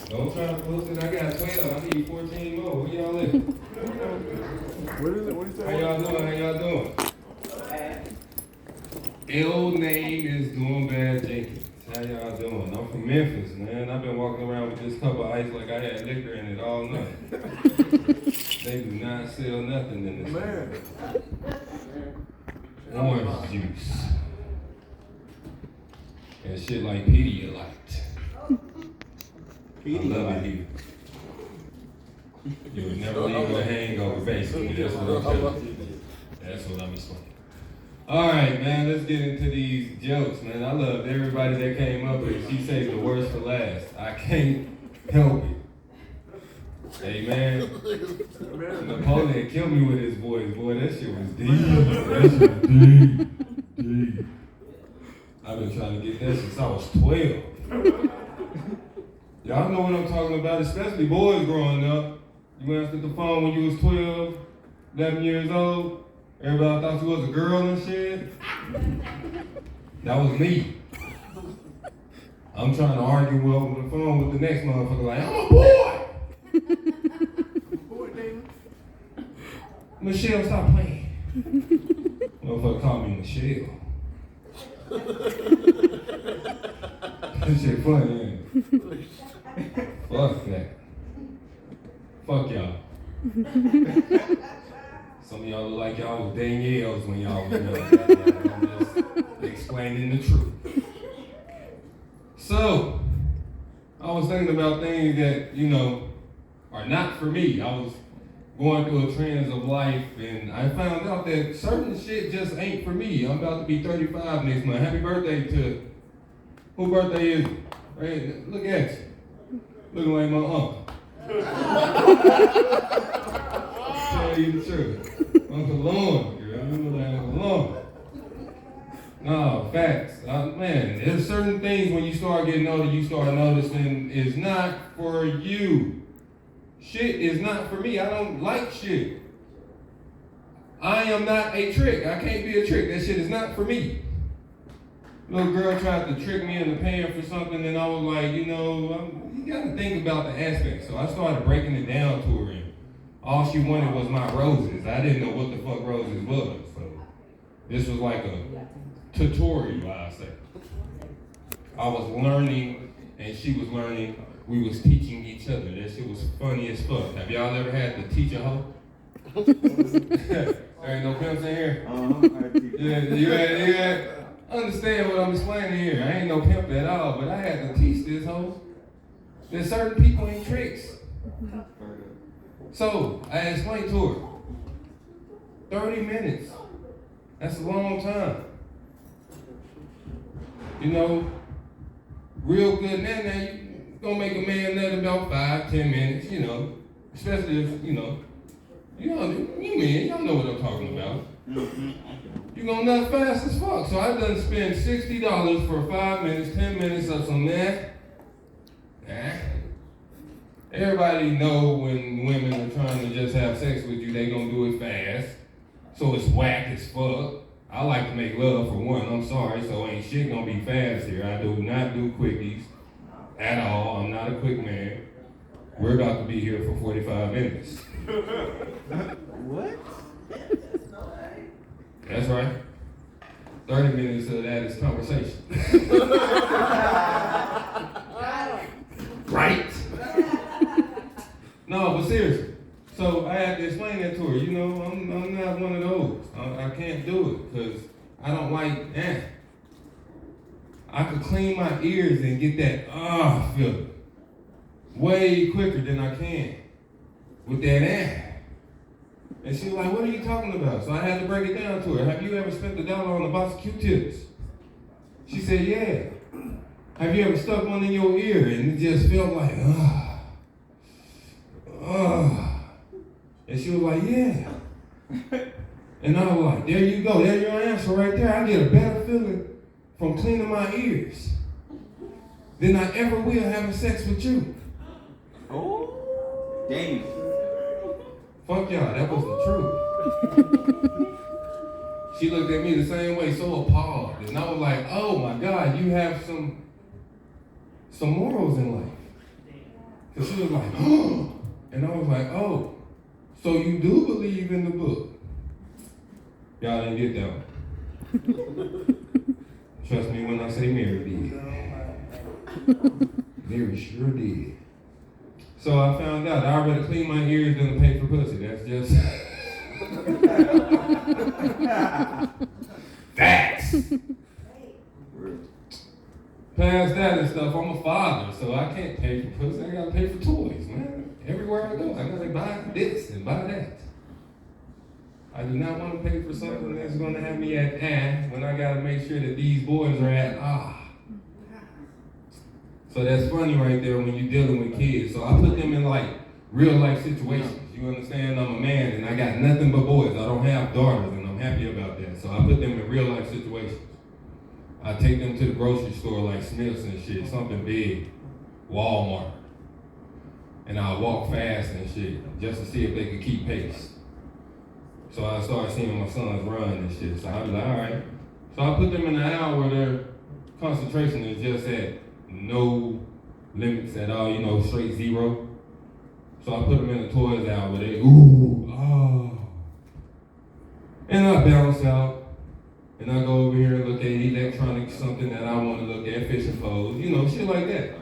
Don't try to post it. I got 12. I need 14 more. Where y'all at? What is it? What is that? How y'all doing? How y'all doing? L name is Duembad Jenkins. How y'all doing? I'm from Memphis, man. I've been walking around with this cup of ice like I had liquor in it all night. They do not sell nothing in this Man. orange juice. And shit like Pedialyte. I love it here. You'll never leave with a hangover, basically. That's what I'm telling you. That's what I'm explaining. All right, man, let's get into these jokes, man. I loved everybody that came up with it. She saved the worst for last. I can't help it. Hey, man, Napoleon killed me with his voice. Boy, that shit was deep. That shit was deep. I've been trying to get that since I was 12. Y'all know what I'm talking about, especially boys growing up. You answered the phone when you was 12, 11 years old. Everybody thought you was a girl and shit. That was me. I'm trying to argue over the phone with the next motherfucker like, I'm a boy! Boy, David. Michelle, stop playing. Motherfucker called me Michelle. That shit funny, ain't it? Fuck that. Fuck y'all. Some of y'all look like y'all was Danielle's when y'all was young. I'm just explaining the truth. So, I was thinking about things that, you know, are not for me. I was going through a trends of life, and I found out that certain shit just ain't for me. I'm about to be 35 next month. Happy birthday to, whose birthday is it? Right? Look at you. Looking like my uncle. Tell you the truth. Uncle Lorne, girl. You look like Uncle Lorne. No, facts. Man, there's certain things when you start getting older, you start noticing is not for you. Shit is not for me. I don't like shit. I am not a trick. I can't be a trick. That shit is not for me. Little girl tried to trick me into paying for something, and I was like, you know, you gotta think about the aspect. So I started breaking it down to her, and all she wanted was my roses. I didn't know what the fuck roses was. So this was like a tutorial, I say. I was learning, and she was learning. We was teaching each other. That shit was funny as fuck. Have y'all ever had to teach a hoe? There ain't no pimps in here? You had, understand what I'm explaining here. I ain't no pimp at all, but I had to teach this hoe. There's certain people ain't tricks. So, I explained to her, 30 minutes. That's a long time. You know, real good. Now you gonna make a man nut in about 5-10 minutes, you know. Especially if, you men, y'all know what I'm talking about. You gonna nut fast as fuck. So I done spent $60 for 5 minutes, 10 minutes of some that. Everybody know when women are trying to just have sex with you, they gonna do it fast. So it's whack as fuck. I like to make love for one, I'm sorry, so ain't shit gonna be fast here. I do not do quickies at all. I'm not a quick man. We're about to be here for 45 minutes. What? That's right. 30 minutes of that is conversation. Right? No, but seriously. So I had to explain that to her. You know, I'm not one of those. I can't do it because I don't like I could clean my ears and get that feeling way quicker than I can with that And she was like, what are you talking about? So I had to break it down to her. Have you ever spent $1 on a box of Q-tips? She said, yeah. Have you ever stuck one in your ear and it just felt like, And she was like, yeah. And I was like, there you go. There's your answer right there. I get a better feeling from cleaning my ears than I ever will having sex with you. Oh, damn. Fuck y'all, that was the truth. She looked at me the same way, so appalled. And I was like, oh my God, you have some morals in life. So she was like, oh. And I was like, oh, so you do believe in the book? Y'all didn't get that one. Trust me when I say Mary did. Mary sure did. So I found out I'd rather clean my ears than to pay for pussy. That's just facts. Past that and stuff, I'm a father, so I can't pay for pussy. I gotta pay for toys, man. Everywhere I go, I gotta buy this and buy that. I do not want to pay for something that's gonna have me at when I gotta make sure that these boys are at So that's funny right there when you're dealing with kids. So I put them in like real life situations. You understand? I'm a man and I got nothing but boys. I don't have daughters and I'm happy about that. So I put them in real life situations. I take them to the grocery store like Smith's and shit, something big, Walmart. And I'll walk fast and shit just to see if they could keep pace. So I started seeing my sons run and shit. So I was like, all right. So I put them in an aisle where their concentration is just at no limits at all, straight zero. So I put them in the toys aisle where they, And I bounce out. And I go over here and look at electronics, something that I want to look at, fishing poles, shit like that.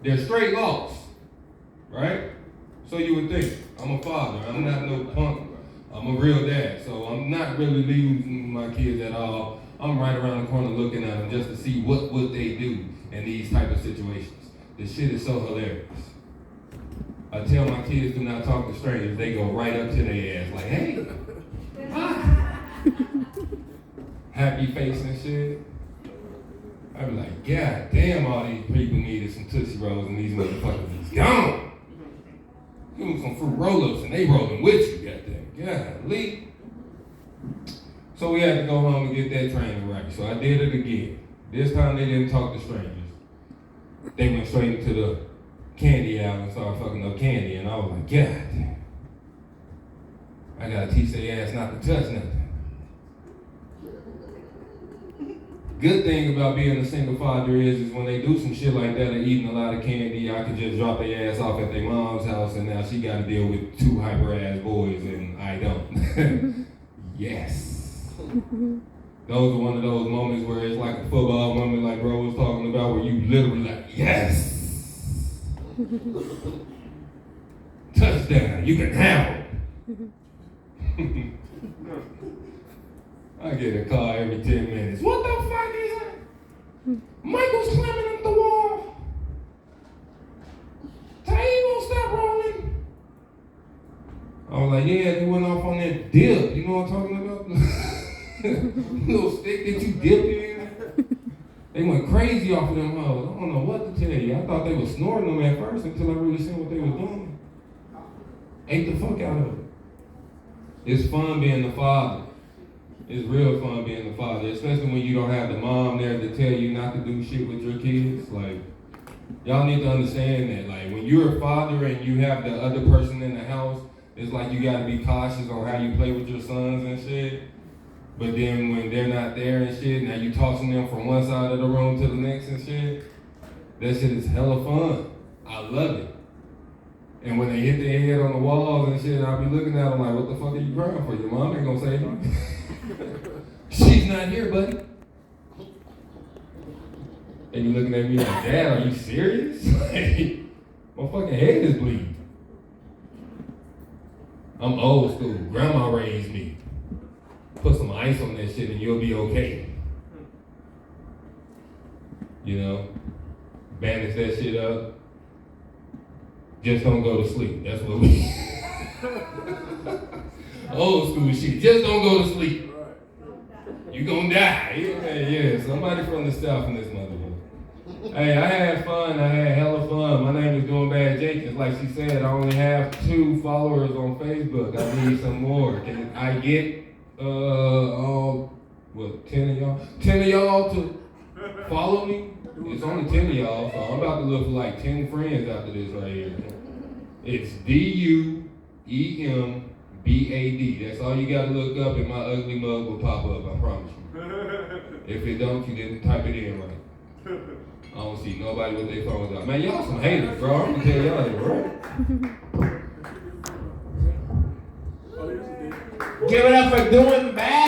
They're straight lost, right? So you would think, I'm a father, I'm not no punk, I'm a real dad, so I'm not really losing my kids at all. I'm right around the corner looking at them just to see what would they do in these type of situations. This shit is so hilarious. I tell my kids do not talk to strangers, they go right up to their ass like, hey, hi. Happy face and shit. I be like, God damn, all these people needed some Tootsie Rolls and these motherfuckers is gone. Give them some fruit roll-ups and they rolling with you, goddamn. Golly. So we had to go home and get that training right. So I did it again. This time they didn't talk to strangers. They went straight into the candy aisle and started fucking up candy. And I was like, God damn. I gotta teach their ass not to touch nothing. Good thing about being a single father is when they do some shit like that and eating a lot of candy, I could just drop their ass off at their mom's house and now she gotta deal with 2 hyper-ass boys and I don't. Yes. Those are one of those moments where it's like a football moment like bro was talking about where you literally like, yes. Touchdown, you can have it. I get a call every 10 minutes. What the fuck is it? Michael's climbing up the wall. Ty, you gonna stop rolling? I was like, yeah, they went off on that dip. You know what I'm talking about? Little stick that you dip in. They went crazy off of them hoes. I don't know what to tell you. I thought they was snorting them at first until I really seen what they was doing. Ate the fuck out of it. It's fun being the father. It's real fun being a father, especially when you don't have the mom there to tell you not to do shit with your kids. Like, y'all need to understand that. Like, when you're a father and you have the other person in the house, it's like you gotta be cautious on how you play with your sons and shit. But then when they're not there and shit, now you tossing them from one side of the room to the next and shit. That shit is hella fun. I love it. And when they hit their head on the walls and shit, I'll be looking at them like, what the fuck are you crying for? Your mom ain't gonna save you. She's not here, buddy. And you looking at me like, Dad, are you serious? My fucking head is bleeding. I'm old school. Grandma raised me. Put some ice on that shit and you'll be okay. Bandage that shit up. Just don't go to sleep. That's what we... Old school shit. Just don't go to sleep. You gonna die. Yeah. Somebody from the South in this motherfucker. Hey, I had fun. I had hella fun. My name is Duembad Jenkins. Like she said, I only have 2 followers on Facebook. I need some more. Can I get 10 of y'all? 10 of y'all to follow me? It's only 10 of y'all, so I'm about to look for like 10 friends after this right here. It's DUEMBAD BAD. That's all you gotta look up, and my ugly mug will pop up. I promise you. If it don't, you didn't type it in right. I don't see nobody with their phones out. Man, y'all some haters, bro. I'm gonna tell y'all that, bro. Give it up for Duembad.